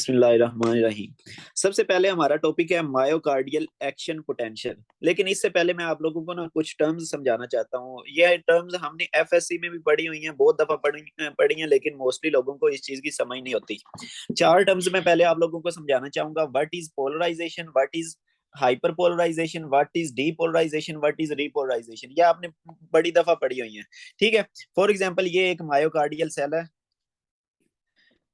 बिस्मिल्लाहिर्रहमानिर्रहीम। सबसे पहले हमारा टॉपिक है मायोकार्डियल एक्शन पोटेंशियल। लेकिन इससे पहले मैं आप लोगों को ना कुछ टर्म्स समझाना चाहता हूँ। ये टर्म्स हमने एफएससी में भी पढ़ी हुई हैं, बहुत दफा पढ़ी हैं, लेकिन मोस्टली लोगों को इस चीज की समझ नहीं होती। चार टर्म्स में पहले आप लोगों को समझाना चाहूंगा। What is polarisation, what is hyperpolarisation, what is depolarisation, what is repolarisation. ये आपने बड़ी दफा पढ़ी हुई है, ठीक है। फॉर एग्जाम्पल, ये एक मायोकार्डियल सेल है।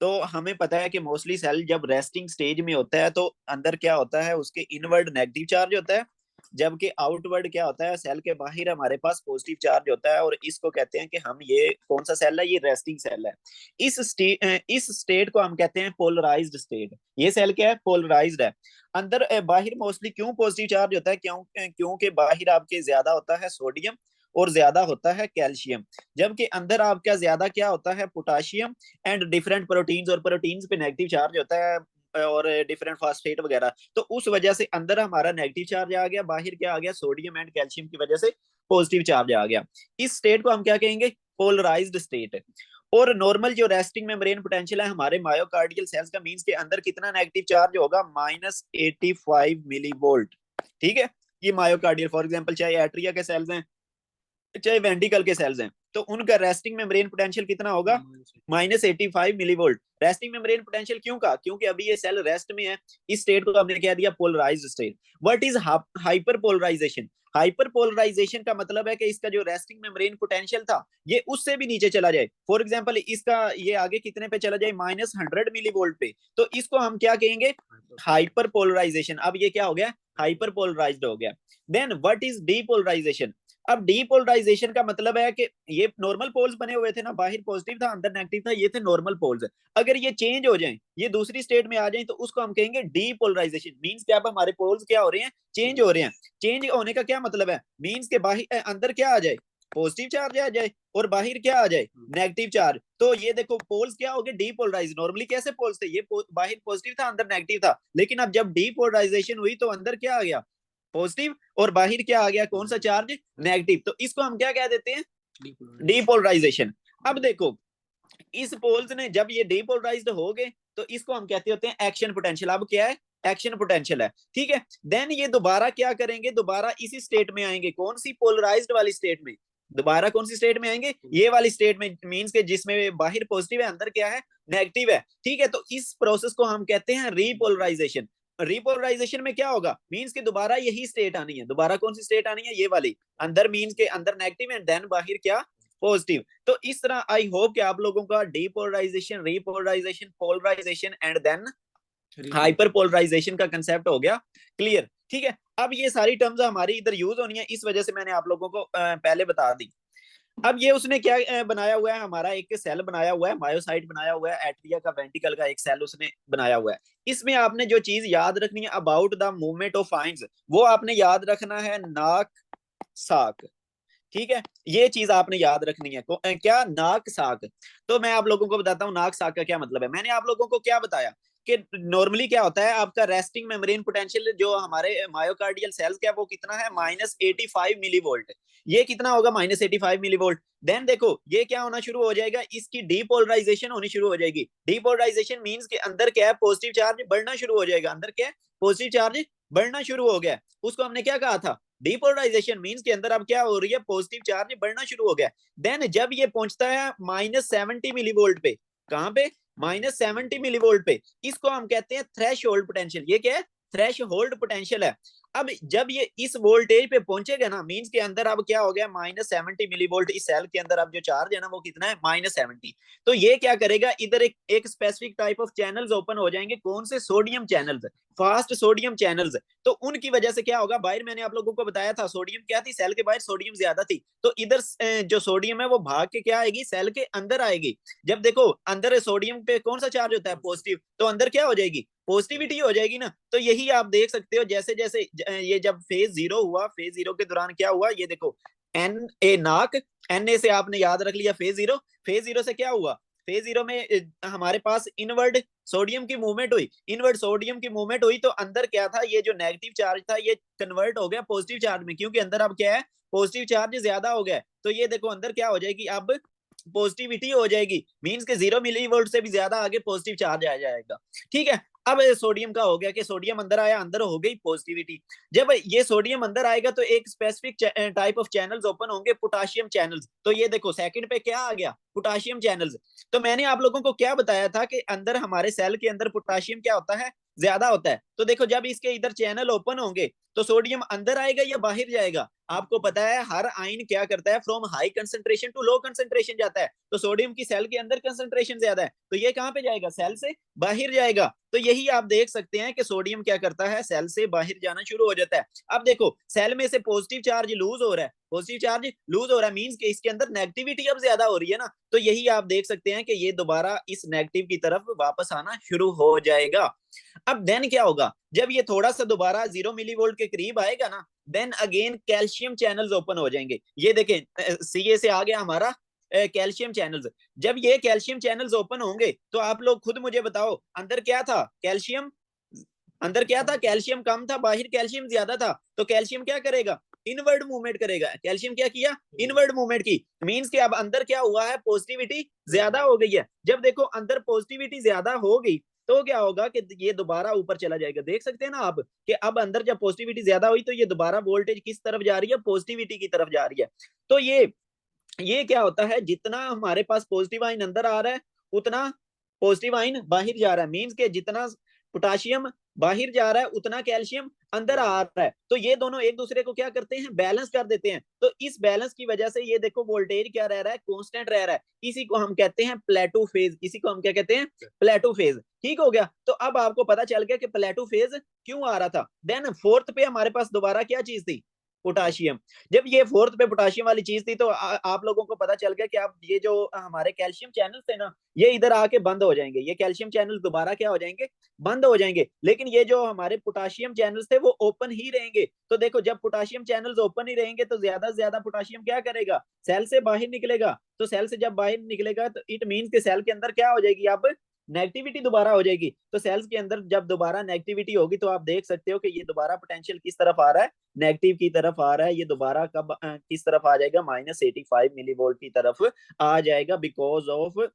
तो हमें पता है कि मोस्टली सेल जब रेस्टिंग स्टेज में होता है तो अंदर क्या होता है, उसके इनवर्ड नेगेटिव चार्ज होता है, जबकि आउटवर्ड क्या होता है, सेल के बाहर हमारे पास पॉजिटिव चार्ज होता है। और इसको कहते हैं कि हम ये कौन सा सेल है, ये रेस्टिंग सेल है। इस स्टेट को हम कहते हैं पोलराइज्ड स्टेट। ये सेल क्या है, पोलराइज्ड है। अंदर बाहर मोस्टली क्यों पॉजिटिव चार्ज होता है, क्योंकि बाहर आपके ज्यादा होता है सोडियम और ज्यादा होता है कैल्शियम, जबकि अंदर आपका ज्यादा क्या होता है, पोटाशियम एंड डिफरेंट प्रोटीन्स। और प्रोटीन्स पे नेगेटिव चार्ज होता है और डिफरेंट फास्फेट वगैरह। तो उस वजह से अंदर हमारा नेगेटिव चार्ज आ गया, बाहर क्या आ गया, सोडियम एंड कैल्शियम की वजह से पॉजिटिव चार्ज आ गया। इस स्टेट को हम क्या कहेंगे, पोलराइज्ड स्टेट। और नॉर्मल जो रेस्टिंग मेम्ब्रेन पोटेंशियल है हमारे मायोकार्डियल सेल्स का, मींस के अंदर कितना नेगेटिव चार्ज होगा, -85 मिली वोल्ट। ठीक है। ये मायोकार्डियल, फॉर एग्जांपल चाहे एट्रिया के सेल्स हैं चाहे वेंटिकल के सेल्स हैं, तो उनका रेस्टिंग मेम्ब्रेन पोटेंशियल कितना होगा, -85 मिलीवोल्ट। रेस्टिंग मेम्ब्रेन पोटेंशियल क्यों का, क्योंकि अभी ये सेल रेस्ट में है। इस स्टेट को हमने कह दिया polarised state. What is hyper polarisation. Hyper polarisation का मतलब है कि इसका जो रेस्टिंग मेम्ब्रेन पोटेंशियल था ये उससे भी नीचे चला जाए। फॉर एग्जांपल, इसका ये आगे कितने पे चला जाए, -100 मिलीवोल्ट पे। तो इसको हम क्या कहेंगे, हाइपर पोलराइजेशन। अब ये क्या हो गया, हाइपर पोलराइज्ड हो गया। Then what is depolarisation. अब डीपोलराइजेशन का मतलब है कि ये नॉर्मल पोल्स बने हुए थे ना, बाहर पॉजिटिव था अंदर नेगेटिव था, ये थे नॉर्मल पोल्स। अगर ये चेंज हो जाएं, ये दूसरी स्टेट में आ जाएं, तो उसको हम कहेंगे डीपोलराइजेशन। मींस कि अब हमारे पोल्स क्या हो रहे हैं, चेंज हो रहे हैं। चेंज होने का क्या मतलब है, मींस के बाहर अंदर क्या आ जाए, पॉजिटिव चार्ज आ जाए, और बाहर क्या आ जाए, नेगेटिव चार्ज। तो ये देखो पोल्स क्या हो गए, डीपोलराइज। नॉर्मली कैसे पोल्स थे, ये बाहर पॉजिटिव था अंदर नेगेटिव था, लेकिन अब जब डीपोलराइजेशन हुई तो अंदर क्या आ गया, पॉजिटिव, और बाहर क्या आ गया, कौन सा चार्ज, नेगेटिव। तो इसको हम क्या कह देते हैं, डीपोलराइजेशन। अब देखो, इस पोल्स ने जब ये डीपोलराइज्ड हो गए तो इसको हम कहते होते हैं एक्शन पोटेंशियल। अब क्या है, एक्शन पोटेंशियल है, ठीक है। देन ये दोबारा क्या करेंगे, दोबारा इसी स्टेट में आएंगे, कौन सी, पोलराइज्ड वाली स्टेट में। दोबारा कौन सी स्टेट में आएंगे, ये वाली स्टेट में, मींस के जिसमें बाहर पॉजिटिव है अंदर क्या है, नेगेटिव है, ठीक है। तो इस प्रोसेस को हम कहते हैं रीपोलराइजेशन। रिपोलराइजेशन में क्या होगा, मींस के दोबारा यही स्टेट आनी है, दोबारा कौन सी स्टेट आनी है, ये वाली। अंदर मींस के अंदर नेगेटिव है, देन बाहर क्या, पॉजिटिव। तो इस तरह आई होप कि आप लोगों का depolarisation, repolarisation, polarisation and then hyper polarisation का कंसेप्ट हो गया क्लियर, ठीक है। अब ये सारी टर्म्स हमारी इधर यूज होनी है, इस वजह से मैंने आप लोगों को पहले बता दी। अब ये उसने क्या बनाया हुआ है, हमारा एक सेल बनाया हुआ है, मायोसाइट बनाया हुआ है, एट्रिया का वेंटिकल का एक सेल उसने बनाया हुआ है। इसमें आपने जो चीज याद रखनी है अबाउट द मूवमेंट ऑफ फाइंस, वो आपने याद रखना है नाक साक, ठीक है। ये चीज आपने याद रखनी है, क्या, नाक साक। तो मैं आप लोगों को बताता हूँ नाक साक का क्या मतलब है। मैंने आप लोगों को क्या बताया कि नॉर्मली क्या होता है, आपका रेस्टिंग मेम्ब्रेन पोटेंशियल जो हमारे मायोकार्डियल सेल्स का है वो कितना है, -85 मिलीवोल्ट। ये कितना होगा, -85 मिलीवोल्ट। देन देखो ये क्या होना शुरू हो जाएगा, इसकी डीपोलराइजेशन होनी शुरू हो जाएगी। डीपोलराइजेशन मींस के अंदर क्या है, पॉजिटिव चार्ज बढ़ना शुरू हो जाएगा, अंदर क्या है, पॉजिटिव चार्ज बढ़ना शुरू हो गया। उसको हमने क्या कहा था, डीपोलराइजेशन। मींस के अंदर अब क्या हो रही है, पॉजिटिव चार्ज बढ़ना शुरू हो गया। देन जब ये पहुंचता है -70 मिलीवोल्ट पे, कहां पे, -70 मिलीवोल्ट पे, इसको हम कहते हैं थ्रेश होल्ड पोटेंशियल। ये क्या है, थ्रेश होल्ड पोटेंशियल है। अब जब ये इस वोल्टेज पे पहुंचेगा ना, मींस के अंदर अब क्या हो गया, -70 मिलीवोल्ट। इस सेल के अंदर अब जो चार्ज है ना वो कितना है, -70। तो ये क्या करेगा, इधर एक specific type of channels open हो जाएंगे, कौन से, sodium channels, fast sodium channels. तो उनकी वजह से क्या होगा, बाहर मैंने आप लोगों को बताया था सोडियम क्या थी, सेल के बाहर सोडियम ज्यादा थी, तो इधर जो सोडियम है वो भाग के क्या आएगी, सेल के अंदर आएगी। जब देखो अंदर सोडियम पे कौन सा चार्ज होता है, पॉजिटिव, तो अंदर क्या हो जाएगी, पॉजिटिविटी हो जाएगी ना। तो यही आप देख सकते हो, जैसे जैसे ये जब फेज जीरो हुआ, फेज जीरो के दौरान क्या हुआ, ये देखो, एन ए नाक, एन ए से आपने याद रख लिया फेज जीरो। फेज जीरो से क्या हुआ, फेज जीरो में हमारे पास इनवर्ड सोडियम की मूवमेंट हुई, इनवर्ड सोडियम की मूवमेंट हुई, तो अंदर क्या था, ये जो नेगेटिव चार्ज था ये कन्वर्ट हो गया पॉजिटिव चार्ज में, क्योंकि अंदर अब क्या है, पॉजिटिव चार्ज ज्यादा हो गया। तो ये देखो अंदर क्या हो जाएगी, अब पॉजिटिविटी हो जाएगी, मींस के 0 मिलीवोल्ट से भी ज्यादा आगे पॉजिटिव चार्ज आ जाएगा। ठीक है, अब सोडियम का हो गया कि सोडियम अंदर आया, अंदर हो गई पॉजिटिविटी। जब ये सोडियम अंदर आएगा तो एक specific type of channels open होंगे, पोटाशियम चैनल्स। तो ये देखो सेकंड पे क्या आ गया, पोटाशियम चैनल्स। तो मैंने आप लोगों को क्या बताया था कि अंदर हमारे सेल के अंदर पोटाशियम क्या होता है, ज्यादा होता है। तो देखो जब इसके इधर चैनल ओपन होंगे तो सोडियम अंदर आएगा या बाहर जाएगा। आपको पता है हर आयन क्या करता है, from high concentration to low concentration जाता है। तो सोडियम की सेल के अंदर कंसंट्रेशन ज्यादा है, तो ये कहां पे जाएगा, सेल से बाहर जाएगा। तो यही आप देख सकते हैं कि सोडियम क्या करता है, सेल से बाहर जाना शुरू हो जाता है। अब देखो सेल में से पॉजिटिव चार्ज लूज हो रहा है, पॉजिटिव चार्ज लूज हो रहा है, मींस कि इसके अंदर नेगेटिविटी अब ज्यादा हो रही है ना। तो यही आप देख सकते हैं कि ये दोबारा इस नेगेटिव की तरफ वापस आना शुरू हो जाएगा। अब देन क्या होगा, जब ये थोड़ा सा दोबारा 0 मिलीवोल्ट के करीब आएगा ना, then again calcium channels open हो जाएंगे। ये देखें सीए से आ गया हमारा कैल्शियम चैनल्स। जब ये कैल्शियम चैनल्स ओपन होंगे तो आप लोग खुद मुझे बताओ, अंदर क्या था, कैल्शियम, अंदर क्या था, कैल्शियम कम था, बाहर कैल्शियम ज्यादा था। तो कैल्शियम क्या करेगा, इनवर्ड मूवमेंट करेगा। कैल्शियम क्या किया, इनवर्ड मूवमेंट की, मींस कि अब अंदर क्या हुआ है, पॉजिटिविटी ज्यादा हो गई है। जब देखो अंदर पॉजिटिविटी ज्यादा हो गई तो क्या होगा कि ये दोबारा ऊपर चला जाएगा। देख सकते हैं ना आप कि अब अंदर जब पॉजिटिविटी ज्यादा हुई तो ये दोबारा वोल्टेज किस तरफ जा रही है, पॉजिटिविटी की तरफ जा रही है। तो ये क्या होता है, जितना हमारे पास पॉजिटिव आइन अंदर आ रहा है उतना पॉजिटिव आइन बाहर जा रहा है, मींस के जितना पोटाशियम बाहर जा रहा है उतना कैल्शियम अंदर आ रहा है। तो ये दोनों एक दूसरे को क्या करते हैं, बैलेंस कर देते हैं। तो इस बैलेंस की वजह से ये देखो वोल्टेज क्या रह रहा है, कांस्टेंट रह रहा है। इसी को हम कहते हैं प्लेटो फेज, इसी को हम क्या कहते हैं, प्लेटो फेज। ठीक हो गया, तो अब आपको पता चल गया कि प्लेटो फेज क्यों आ रहा था। देन फोर्थ पे हमारे पास दोबारा क्या चीज थी, पोटाशियम। जब ये फोर्थ पे पोटाशियम वाली चीज थी तो आप लोगों को पता चल गया कि अब ये जो हमारे कैल्शियम चैनल थे ना, ये इधर आके बंद हो जाएंगे। ये कैल्शियम चैनल दोबारा क्या हो जाएंगे, बंद हो जाएंगे। लेकिन ये जो हमारे पोटाशियम चैनल्स थे वो ओपन ही रहेंगे। तो देखो जब पोटाशियम चैनल्स ओपन ही रहेंगे तो ज्यादा से ज्यादा पोटाशियम क्या करेगा, सेल से बाहर निकलेगा। तो सेल से जब बाहर निकलेगा तो इट मीन्स के सेल के अंदर क्या हो जाएगी, अब नेगेटिविटी दोबारा हो जाएगी। तो सेल्स के अंदर जब दोबारा नेगेटिविटी होगी तो आप देख सकते हो कि ये दोबारा पोटेंशियल किस तरफ आ रहा है, नेगेटिव की तरफ आ रहा है। ये दोबारा कब किस तरफ आ जाएगा, -85 मिलीवोल्ट की तरफ आ जाएगा, because of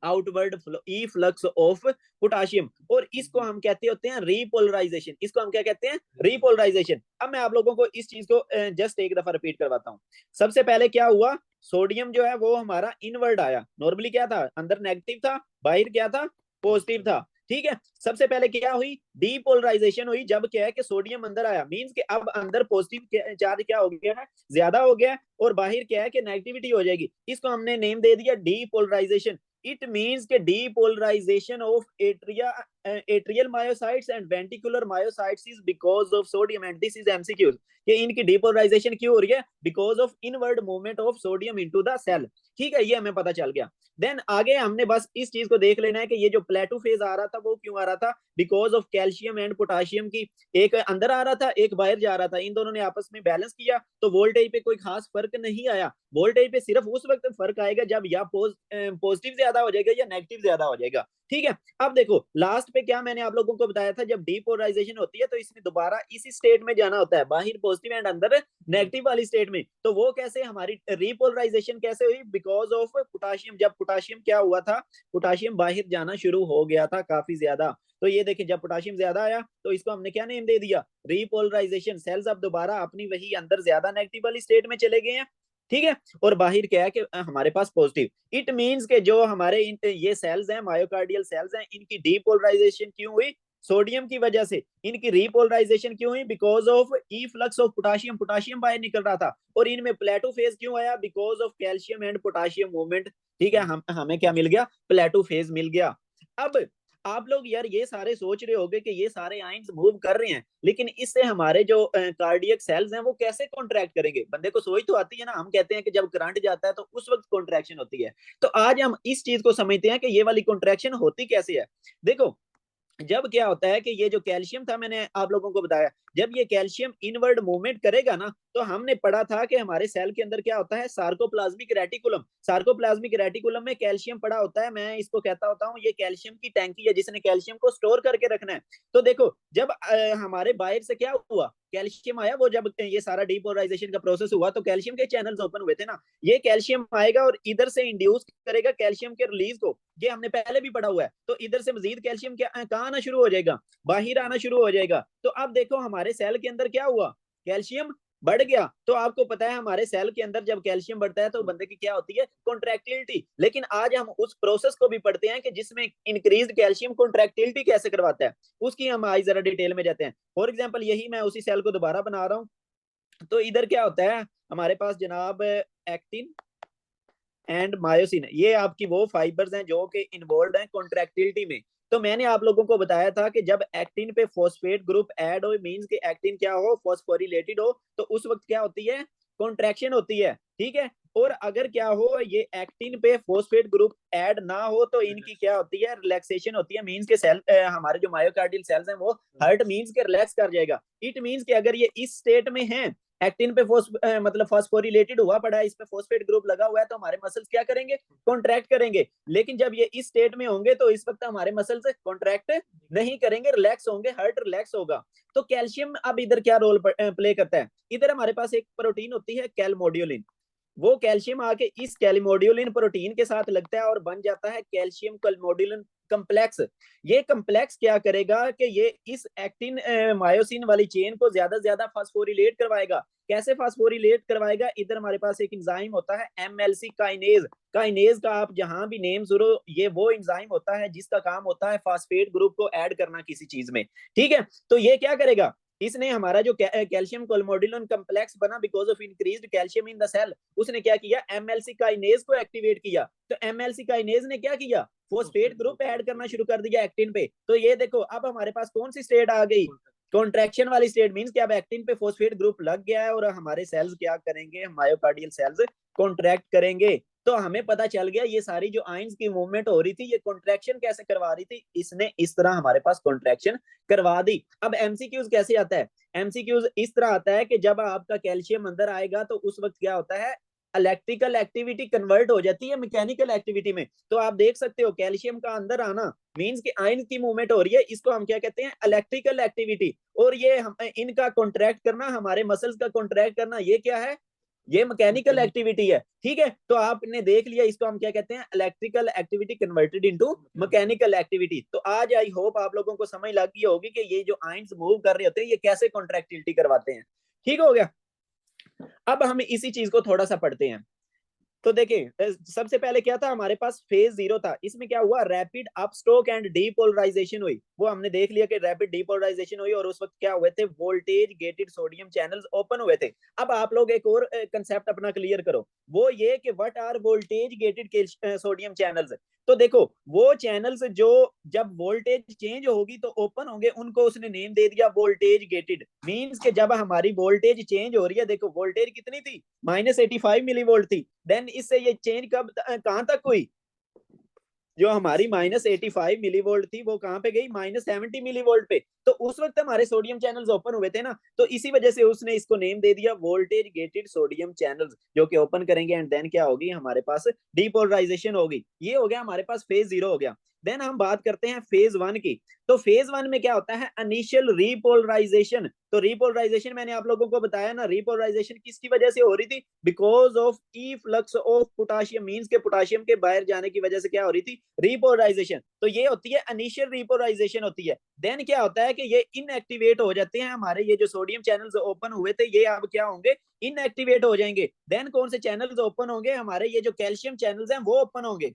outward E flux of potassium. और इसको हम कहते होते हैं रीपोलराइजेशन। इसको हम क्या कहते हैं, रीपोलराइजेशन। अब मैं आप लोगों को इस चीज को जस्ट एक दफा रिपीट करवाता हूं। सबसे पहले क्या हुआ, सोडियम जो है वो हमारा इनवर्ड आया। नॉर्मली क्या था, अंदर नेगेटिव था, बाहर क्या था, पॉजिटिव था। ठीक है, सबसे पहले क्या हुई, डीपोलराइजेशन हुई। जब क्या है कि सोडियम अंदर आया, मींस कि अब अंदर पॉजिटिव चार्ज क्या हो गया है, ज्यादा हो गया है, और बाहर क्या है कि नेगेटिविटी हो जाएगी। इसको हमने नेम दे दिया डीपोलराइजेशन। It means के depolarization of atrial myocytes and ventricular myocytes is because of sodium, and this is MCQ कि इनकी depolarization क्यों हो रही है, because of inward movement of sodium into the cell। ठीक है, ये हमें पता चल गया। देन आगे हमने बस इस चीज को देख लेना है कि ये जो प्लेटो फेज आ रहा था वो क्यों आ रहा था, because of calcium and potassium की, एक अंदर आ रहा था एक बाहर जा रहा था। इन दोनों ने आपस में बैलेंस किया तो वोल्टेज पे कोई खास फर्क नहीं आया। वोल्टेज पे सिर्फ उस वक्त फर्क आएगा जब या पॉजिटिव ज्यादा हो जाएगा या नेगेटिव ज्यादा हो जाएगा। ठीक है, अब देखो लास्ट पे क्या मैंने आप लोगों को बताया था, जब डीपोलराइजेशन होती है तो इसमें दोबारा इसी स्टेट में जाना होता है, बाहर पॉजिटिव एंड अंदर नेगेटिव वाली स्टेट में। तो वो कैसे, हमारी रीपोलराइजेशन कैसे हुई, बिकॉज ऑफ पोटाशियम। जब पोटाशियम क्या हुआ था, पोटाशियम बाहर जाना शुरू हो गया था काफी ज्यादा। तो ये देखिए जब पोटाशियम ज्यादा आया तो इसको हमने क्या नेम दे दिया, रीपोलराइजेशन। सेल्स अब दोबारा अपनी वही अंदर ज्यादा नेगेटिव वाली स्टेट में चले गए हैं। ठीक है, और बाहर क्या है कि हमारे पास पॉजिटिव। इट मींस के जो हमारे ये सेल्स हैं, मायोकार्डियल सेल्स हैं, इनकी डीपोलराइजेशन क्यों हुई, सोडियम की वजह से। इनकी रीपोलराइजेशन क्यों हुई, because of E flux of potassium. Potassium बाहर निकल रहा था। और इनमें प्लेटो फेज क्यों आया, because of calcium and potassium movement. ठीक है, हमें क्या मिल गया, प्लेटो फेज मिल गया। अब आप लोग यार ये सारे सोच रहे होंगे कि ये सारे आयंस मूव कर रहे हैं, लेकिन इससे हमारे जो कार्डियक सेल्स हैं वो कैसे कॉन्ट्रैक्ट करेंगे। बंदे को सोच तो आती है ना, हम कहते हैं कि जब करंट जाता है तो उस वक्त कॉन्ट्रैक्शन होती है। तो आज हम इस चीज को समझते हैं कि ये वाली कॉन्ट्रैक्शन होती कैसे है। देखो जब क्या होता है कि ये जो कैल्शियम था, मैंने आप लोगों को बताया जब ये कैल्शियम इनवर्ड मूवमेंट करेगा ना, तो हमने पढ़ा था कि हमारे सेल के अंदर क्या होता है, सार्कोप्लाज्मिक रेटिकुलम। सार्कोप्लाज्मिक रेटिकुलम में कैल्शियम पड़ा होता है, मैं इसको कहता होता हूँ ये कैल्शियम की टैंकी है जिसने कैल्शियम को स्टोर करके रखना है। तो देखो जब हमारे बाहर से क्या हुआ, कैल्शियम आया, वो जब ये सारा डीपोलराइजेशन का प्रोसेस हुआ तो कैल्शियम के चैनल्स ओपन हुए थे ना, ये कैल्शियम आएगा और इधर से इंड्यूस करेगा कैल्शियम के रिलीज को, ये हमने पहले भी पढ़ा हुआ है। तो इधर से मजीद कैल्शियम कहाँ आना शुरू हो जाएगा, बाहर आना शुरू हो जाएगा। तो अब देखो हमारे सेल के अंदर क्या हुआ, कैल्शियम बढ़ गया। तो आपको पता है हमारे सेल के अंदर जब कैल्शियम बढ़ता है तो बंदे की क्या होती है, कॉन्ट्रैक्टिलिटी। लेकिन आज हम उस प्रोसेस को भी पढ़ते हैं कि जिसमें इंक्रीज कैल्शियम कॉन्ट्रैक्टिलिटी कैसे करवाता है, उसकी हम आज जरा डिटेल में जाते हैं। फॉर एग्जाम्पल यही मैं उसी सेल को दोबारा बना रहा हूँ। तो इधर क्या होता है हमारे पास जनाब, एक्टिन एंड मायोसिन, ये आपकी वो फाइबर्स हैं जो कि इन्वॉल्व हैं कॉन्ट्रैक्टिलिटी में। तो मैंने आप लोगों को बताया था कि जब एक्टिन पे फॉस्फेट ग्रुप ऐड हो, मींस कि एक्टिन क्या हो, फॉस्फोरिलेटेड हो, तो उस वक्त क्या होती है, कॉन्ट्रैक्शन होती है, ठीक है। और अगर क्या हो, ये एक्टिन पे फॉस्फेट ग्रुप ऐड ना हो तो इनकी क्या होती है, रिलैक्सेशन होती है। मींस के सेल हमारे जो मायोकार्डियल सेल्स हैं वो हर्ट मींस के रिलैक्स कर जाएगा। इट मींस कि अगर ये इस स्टेट में है, एक्टिन पे मतलब फॉस्फोरिलेटेड हुआ पड़ा है, इस पे फॉस्फेट ग्रुप लगा हुआ है, तो हमारे मसल्स क्या करेंगे, कॉन्ट्रैक्ट करेंगे। लेकिन जब ये इस स्टेट में होंगे तो इस वक्त हमारे मसल्स कॉन्ट्रैक्ट नहीं करेंगे, रिलैक्स होंगे, हार्ट रिलैक्स होगा। तो कैल्शियम अब इधर क्या रोल प्ले करता है, इधर हमारे पास एक प्रोटीन होती है कैलमोड्यूलिन, वो कैल्शियम आके इस कैलमोड्यूलिन प्रोटीन के साथ लगता है और बन जाता है कैल्शियम कैलमोड्यूलिन कम्प्लेक्स। ये कम्प्लेक्स क्या करेगा कि ये इस एक्टिन मायोसिन वाली चेन को ज्यादा से ज्यादा फास्फोरिलेट करवाएगा। कैसे फास्फोरिलेट करवाएगा, इधर हमारे पास एक एंजाइम होता है एमएलसी काइनेज। काइनेज का आप जहां भी नेम सुनो, ये वो एंजाइम होता है जिसका काम होता है फास्फेट ग्रुप को ऐड करना किसी चीज में, ठीक है। तो ये क्या करेगा, इसने हमारा जो कैल्शियम कोलमोडिलन कम्प्लेक्स बना because of increased calcium in the cell, उसने क्या किया, एमएलसी काइनेज को एक्टिवेट किया। तो एमएलसी काइनेज ने क्या किया, फोस्फेट ग्रुप ऐड करना शुरू कर दिया एक्टिन पे। तो ये देखो अब हमारे पास कौन सी स्टेट आ गई, कॉन्ट्रैक्शन वाली स्टेट। मींस कि अब एक्टिन पे फोस्फेट ग्रुप लग गया है और हमारे सेल्स क्या करेंगे, मायोकार्डियल सेल्स कॉन्ट्रैक्ट करेंगे। तो हमें पता चल गया ये सारी जो आयंस की मूवमेंट हो रही थी, ये कॉन्ट्रैक्शन कैसे करवा रही थी, इसने इस तरह हमारे पास कॉन्ट्रैक्शन करवा दी। अब एमसीक्यूज कैसे आता है, एमसीक्यूज इस तरह आता है कि जब आपका कैल्शियम अंदर आएगा तो उस वक्त क्या होता है, इलेक्ट्रिकल एक्टिविटी कन्वर्ट हो जाती है मैकेनिकल एक्टिविटी में। तो आप देख सकते हो कैल्शियम का अंदर आना मींस कि आयन की मूवमेंट हो रही है, इसको हम क्या कहते हैं, इलेक्ट्रिकल एक्टिविटी। और ये इनका कॉन्ट्रैक्ट करना, हमारे मसल्स का कॉन्ट्रैक्ट करना, ये क्या है, ये मैकेनिकल एक्टिविटी है, ठीक है। तो आपने देख लिया, इसको हम क्या कहते हैं, electrical activity converted into mechanical activity. तो आज आई होप आप लोगों को समझ लग गई होगी कि ये जो आयंस मूव कर रहे होते हैं ये कैसे कॉन्ट्रैक्टिलिटी करवाते हैं, ठीक हो गया। अब हम इसी चीज को थोड़ा सा पढ़ते हैं। तो देखिए सबसे पहले क्या था, हमारे पास फेज 0 था, इसमें क्या हुआ, रैपिड अपस्ट्रोक एंड डीपोलराइजेशन हुई। वो हमने देख लिया कि रैपिड डीपोलराइजेशन हुई और उस वक्त क्या हुए थे, voltage gated sodium channels open हुए थे। अब आप लोग एक और कंसेप्ट अपना क्लियर करो, वो ये कि what are voltage gated sodium channels. तो देखो वो चैनल्स जो जब वोल्टेज चेंज होगी तो ओपन होंगे, उनको उसने नेम दे दिया वोल्टेज गेटेड। मींस के जब हमारी वोल्टेज चेंज हो रही है, देखो वोल्टेज कितनी थी, -85 मिली वोल्ट थी। देन इससे ये चेंज कब कहां तक हुई, जो हमारी -85 मिली वोल्ट थी वो कहां पे गई, -70 मिली वोल्ट पे। तो उस वक्त हमारे सोडियम चैनल्स ओपन हुए थे ना, तो इसी वजह से उसने इसको नेम दे दिया वोल्टेज गेटेड सोडियम चैनल्स, जो कि ओपन करेंगे एंड देन क्या होगी, हमारे पास डीपोलराइजेशन होगी। ये हो गया हमारे पास फेज 0 हो गया। देन हम बात करते हैं फेज 1 की। तो फेज 1 में क्या होता है, इनिशियल रीपोलराइजेशन। तो रीपोलराइजेशन मैंने आप लोगों को बताया ना, रीपोलराइजेशन किसकी वजह से हो रही थी, because of E flux of potassium, means के पोटाशियम के बाहर जाने की वजह से क्या हो रही थी, रीपोलराइजेशन। तो ये होती है इनिशियल रीपोलराइजेशन होती है। देन क्या होता है कि ये इनएक्टिवेट हो जाते हैं, हमारे ये जो सोडियम चैनल्स ओपन हुए थे ये अब क्या होंगे, इनएक्टिवेट हो जाएंगे। देन कौन से चैनल्स ओपन होंगे, हमारे ये जो कैल्शियम चैनल्स हैं वो ओपन होंगे।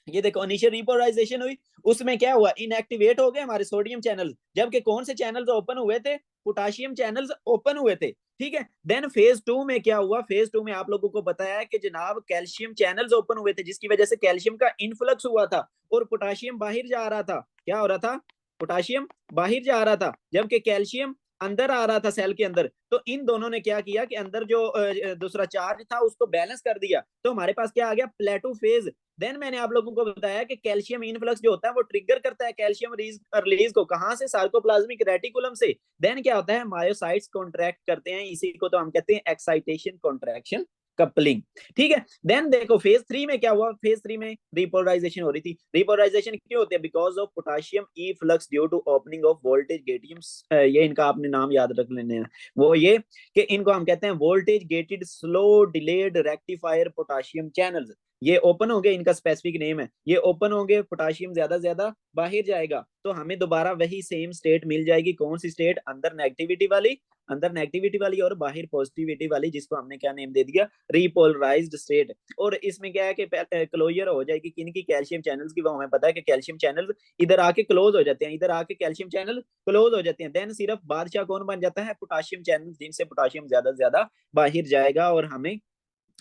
ये देखो इनिशियल रिपोलराइजेशन हुई, उसमें क्या हुआ, इनएक्टिवेट हो गए हमारे सोडियम चैनल, जबकि कौन से चैनल्स ओपन हुए थे, पोटाशियम चैनल्स ओपन हुए थे, ठीक है। देन फेज 2 में क्या हुआ, फेज 2 में आप लोगों को बताया है कि जनाब कैल्शियम चैनल्स ओपन हुए थे, जिसकी वजह से कैल्शियम का इनफ्लक्स हुआ था और पोटाशियम बाहर जा रहा था। क्या हो रहा था, पोटाशियम बाहर जा रहा था, जबकि कैल्शियम अंदर आ रहा था सेल के अंदर, तो इन दोनों ने क्या किया कि अंदर जो दूसरा चार्ज था उसको बैलेंस कर दिया, तो हमारे पास क्या आ गया, प्लेटो फेज। देन मैंने आप लोगों को बताया कि कैल्शियम इनफ्लक्स जो होता है वो ट्रिगर करता है कैल्शियम रिलीज को, कहां से, सार्कोप्लाज्मिक रेटिकुलम से। देन क्या होता है, मायोसाइट्स कॉन्ट्रैक्ट करते हैं, इसी को तो हम कहते हैं एक्साइटेशन कॉन्ट्रैक्शन कपलिंग। ठीक है। देन देखो फेज 3 में क्या हुआ, फेज 3 में रिपोलराइजेशन हो रही थी। रिपोलराइजेशन क्यों होती है, because of potassium efflux due to opening of voltage गेटियम, ये इनका आपने नाम याद रख लेने हैं, वो ये कि इनको हम कहते हैं voltage gated slow delayed rectifier potassium channels. ये ओपन होंगे, इनका स्पेसिफिक नेम है, ये ओपन होंगे, पोटाशियम ज्यादा ज्यादा बाहर जाएगा, तो हमें दोबारा वही सेम स्टेट मिल जाएगी। कौन सी स्टेट, अंदर नेगेटिविटी वाली, अंदर नेगेटिविटी वाली और बाहर पॉजिटिविटी वाली, जिसको हमने क्या नेम दे दिया, रिपोलराइज्ड स्टेट। और इसमें क्या है कि क्लोजर हो जाएगी किन की, कैल्शियम चैनल्स की। वो हमें पता है कि कैल्शियम चैनल इधर आके क्लोज हो जाते हैं, इधर आके कैल्शियम चैनल क्लोज हो जाते हैं। देन सिर्फ बादशाह कौन बन जाता है, पोटाशियम चैनल, जिनसे पोटाशियम ज्यादा से ज्यादा बाहर जाएगा और हमें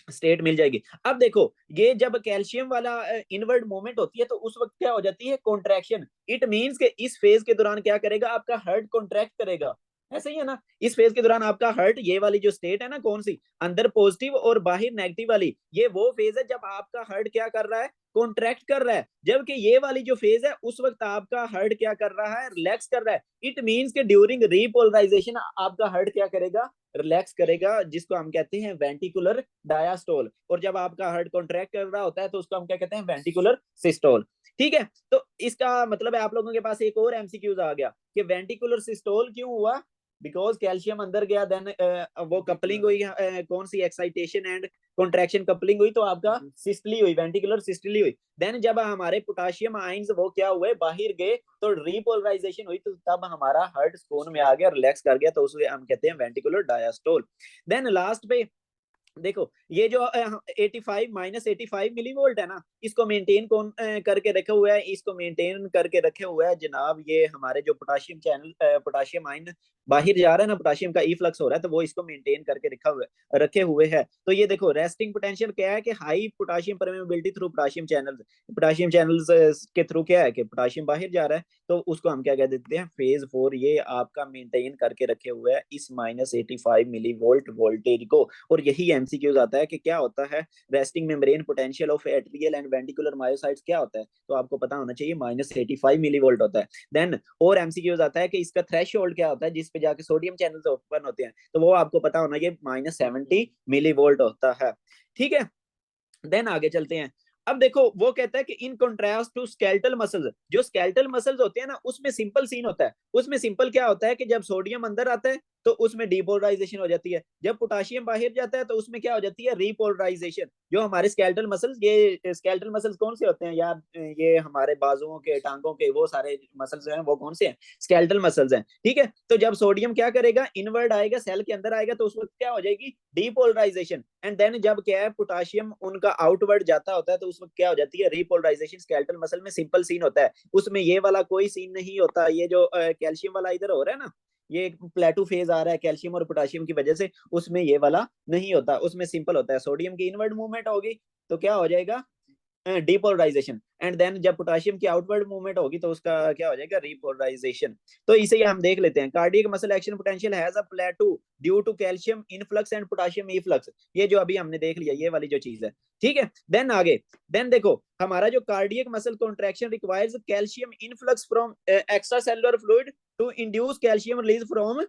स्टेट मिल जाएगी। अब देखो ये जब कैल्शियम वाला इनवर्ड मूवमेंट होती है तो उस वक्त क्या हो जाती है, कॉन्ट्रैक्शन। इट मींस के इस फेज के दौरान क्या करेगा, आपका हार्ट कॉन्ट्रैक्ट करेगा। ऐसा ही है ना, इस फेज के दौरान आपका हार्ट, ये वाली जो स्टेट है ना, कौन सी, अंदर पॉजिटिव और बाहर नेगेटिव वाली, ये वो फेज है जब आपका हार्ट क्या कर रहा है, कॉन्ट्रैक्ट कर रहा है। जबकि ये वाली जो फेज है उस वक्त आपका हार्ट क्या कर रहा है, रिलैक्स कर रहा है। इट मींस के ड्यूरिंग रिपोलराइजेशन आपका हार्ट क्या करेगा, रिलैक्स करेगा, जिसको हम कहते हैं वेंटिकुलर डायास्टोल। और जब आपका हार्ट कॉन्ट्रैक्ट कर रहा होता है तो उसको हम क्या कहते हैं, वेंटिकुलर सिस्टोल। ठीक है। तो इसका मतलब है आप लोगों के पास एक और एमसीक्यूज आ गया कि वेंटिकुलर सिस्टोल क्यों हुआ, बिकॉज कैल्शियम अंदर गया। देन वो कपलिंग हुई, कौन सी, एक्साइटेशन एंड कॉन्ट्रैक्शन कपलिंग हुई, तो आपका सिस्टली हुई, वेंटिकुलर सिस्टली हुई। देन जब हमारे पोटाशियम आयंस वो क्या हुए, बाहर गए, तो रिपोलराइजेशन हुई, तो तब हमारा हार्ट स्टोन में आ गया, रिलैक्स कर गया, तो उसे हम कहते हैं वेंटिकुलर डायास्टोल। देन लास्ट पे देखो ये जो 85 -85 मिलीवोल्ट है ना, इसको मेंटेन कौन करके रखे हुआ है, इसको मेंटेन करके रखे हुआ है जनाब, ये हमारे जो पोटाशियम चैनल, पोटाशियम आयन बाहर जा रहा है ना, पोटाशियम का ई फ्लक्स हो रहा है, तो वो इसको मेंटेन करके रखे हुए है। तो ये देखो रेस्टिंग पोटेंशियल क्या है कि high potassium permeability through potassium channels, potassium channels के थ्रू क्या है कि पोटाशियम बाहर जा रहा है, तो उसको हम क्या कह देते हैं, फेज 4। ये आपका मेंटेन करके रखे हुए है इस -85 मिलीवोल्ट वोल्टेज को। और यही एमसीक्यूज आता है कि क्या होता है resting membrane potential of atrial and ventricular myocytes क्या होता है, तो आपको पता होना चाहिए -85 मिलीवोल्ट होता है। देन और एमसीक्यूज आता है कि इसका थ्रेशोल्ड क्या होता है जिस पे जाके सोडियम चैनल्स ओपन होते हैं, तो वो आपको पता होना, ये -70 मिलीवोल्ट होता है। ठीक है। देन आगे चलते हैं। अब देखो वो कहता है कि in contrast to skeletal muscles, जो स्केलेटल मसल्स होते हैं ना, उसमें सिंपल सीन होता है। उसमें सिंपल क्या होता है कि जब सोडियम अंदर आता है तो उसमें डिपोलराइजेशन हो जाती है, जब पोटाशियम बाहर जाता है तो उसमें क्या हो जाती है, रिपोलराइजेशन। जो हमारे स्केलेटल मसल्स, ये स्केलेटल मसल्स कौन से होते हैं यार, ये हमारे बाजुओं के, टांगों के, वो सारे मसल्स हैं, वो कौन से हैं, स्केलेटल मसल्स हैं। ठीक है। तो जब सोडियम क्या करेगा, इनवर्ड आएगा, सेल के अंदर आएगा, तो उस वक्त क्या हो जाएगी, डिपोलराइजेशन। एंड देन जब क्या है, पोटाशियम उनका आउटवर्ड जाता होता है, तो उस वक्त क्या हो जाती है, रिपोलराइजेशन। स्केलेटल मसल में सिंपल सीन होता है, उसमें ये वाला कोई सीन नहीं होता। ये जो कैल्शियम वाला इधर हो रहा है ना, ये प्लेटो फेज आ रहा है कैल्शियम और पोटाशियम की वजह से, उसमें ये वाला नहीं होता, उसमें सिंपल होता है। सोडियम की इनवर्ड मूवमेंट होगी तो क्या हो जाएगा, डिपोलराइजेशन। एंड देन जब पोटाशियम की आउटवर्ड मूवमेंट होगी तो उसका क्या हो जाएगा, रिपोलराइजेशन। तो इसे ही हम देख लेते हैं। Cardiac muscle action potential has a plateau due to calcium influx and potassium efflux. ये जो अभी हमने देख लिया, ये वाली जो चीज है। ठीक है। देन आगे, देन देखो हमारा जो cardiac muscle contraction requires calcium influx from extracellular fluid to induce calcium release from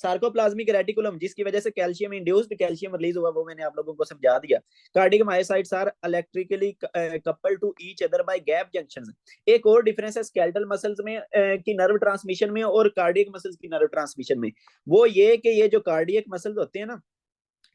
sarcoplasmic reticulum, जिसकी वजह से कैल्शियम इंड्यूस्ड कैल्शियम रिलीज हुआ, वो मैंने आप लोगों को समझा दिया। Cardiac myocytes are electrically coupled to each other by gap junctions. एक और डिफरेंस है स्केलेटल मसल्स में की नर्व ट्रांसमिशन में और कार्डियक मसल्स की नर्व ट्रांसमिशन में, वो ये कि ये जो कार्डियक मसल्स होते हैं ना,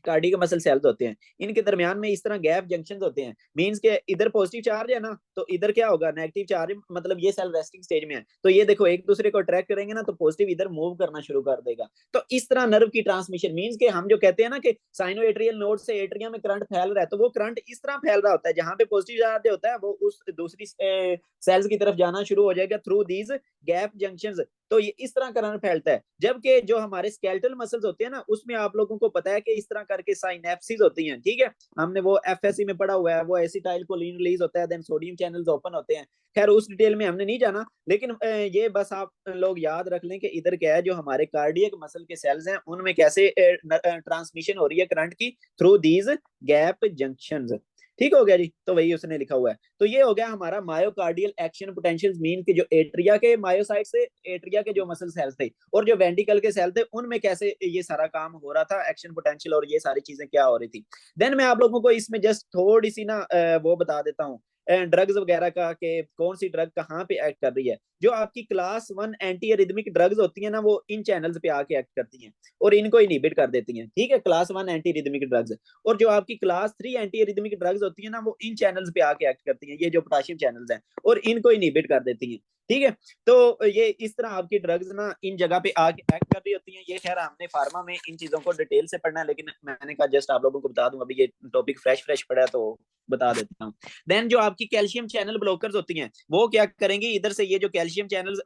कार्डियक मसल सेल्स होते हैं, इनके दरमियान में इस तरह गैप जंक्शंस होते हैं। मींस के इधर पॉजिटिव चार्ज है ना, तो इधर क्या होगा, नेगेटिव चार्ज, मतलब ये सेल रेस्टिंग स्टेज में है, तो ये देखो एक दूसरे को अट्रैक्ट करेंगे ना, तो पॉजिटिव इधर मूव करना शुरू कर देगा। तो इस तरह नर्व की ट्रांसमिशन, मींस के हम जो कहते हैं ना कि साइनोएट्रियल नोड से एट्रियम में करंट फैल रहा है, तो वो करंट इस तरह फैल रहा होता है, जहां पे पॉजिटिव चार्ज होता है वो उस दूसरी सेल्स की तरफ जाना शुरू हो जाएगा थ्रू दीज गैप जंक्शंस। तो ये इस तरह करंट फैलता है। जबकि जो हमारे स्केलेटल मसल्स होते हैं ना, उसमें आप लोगों को पता है कि इस तरह करके साइनेप्सिस होती हैं, ठीक है, हमने वो एफएससी में पढ़ा हुआ है, वो एसिटाइल कोलिन रिलीज होता है, देन सोडियम चैनल्स ओपन होते हैं। खैर उस डिटेल में हमने नहीं जाना, लेकिन ये बस आप लोग याद रख लें कि इधर क्या है, जो हमारे कार्डियक मसल के सेल्स हैं उनमें कैसे ट्रांसमिशन हो रही है करंट की, थ्रू दीज गैप जंक्शंस। ठीक हो गया जी, तो वही उसने लिखा हुआ है। तो ये हो गया हमारा मायोकार्डियल एक्शन पोटेंशियल, मीन के जो एट्रिया के मायोसाइट से, एट्रिया के जो मसल सेल्स थे और जो वेंटिकल के सेल थे, उनमें कैसे ये सारा काम हो रहा था, एक्शन पोटेंशियल और ये सारी चीजें क्या हो रही थी। देन मैं आप लोगों को इसमें जस्ट थोड़ी सी ना वो बता देता हूँ ड्रग्स वगैरह का, कि कौन सी ड्रग कहाँ पे एक्ट कर रही है। जो आपकी क्लास 1 एंटी एरिथमिक ड्रग्स होती है ना, वो इन चैनल्स पे आके एक्ट करती हैं और इनको इनहिबिट कर देती हैं, ठीक है, क्लास 1 एंटी एरिथमिक ड्रग्स। और जो आपकी क्लास 3 एंटी एरिथमिक ड्रग्स होती है ना, वो इन चैनल्स पे आके एक्ट करती हैं, ये जो पोटेशियम चैनल्स हैं, और इनको इनहिबिट कर देती हैं, ठीक है। तो ये इस तरह आपकी ड्रग्स ना इन जगह पे आके एक्ट कर रही होती हैं। ये खैर हमने फार्मा में इन चीजों को डिटेल से पढ़ना है, लेकिन मैंने कहा जस्ट आप लोगों को बता दूं, अभी ये टॉपिक फ्रेश फ्रेश पड़ा है तो बता देता हूँ। देन जो आपकी कैल्शियम चैनल ब्लॉकर्स होती हैं, वो क्या करेंगी, इधर से ये जो कैल्शियम चैनल्स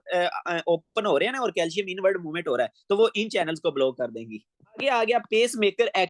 ओपन हो रहे हैं ना और कैल्शियम इनवर्ड मूवमेंट हो रहा है, तो वो इन चैनल्स को ब्लॉक कर देंगी। आगे आ गया पेस मेकर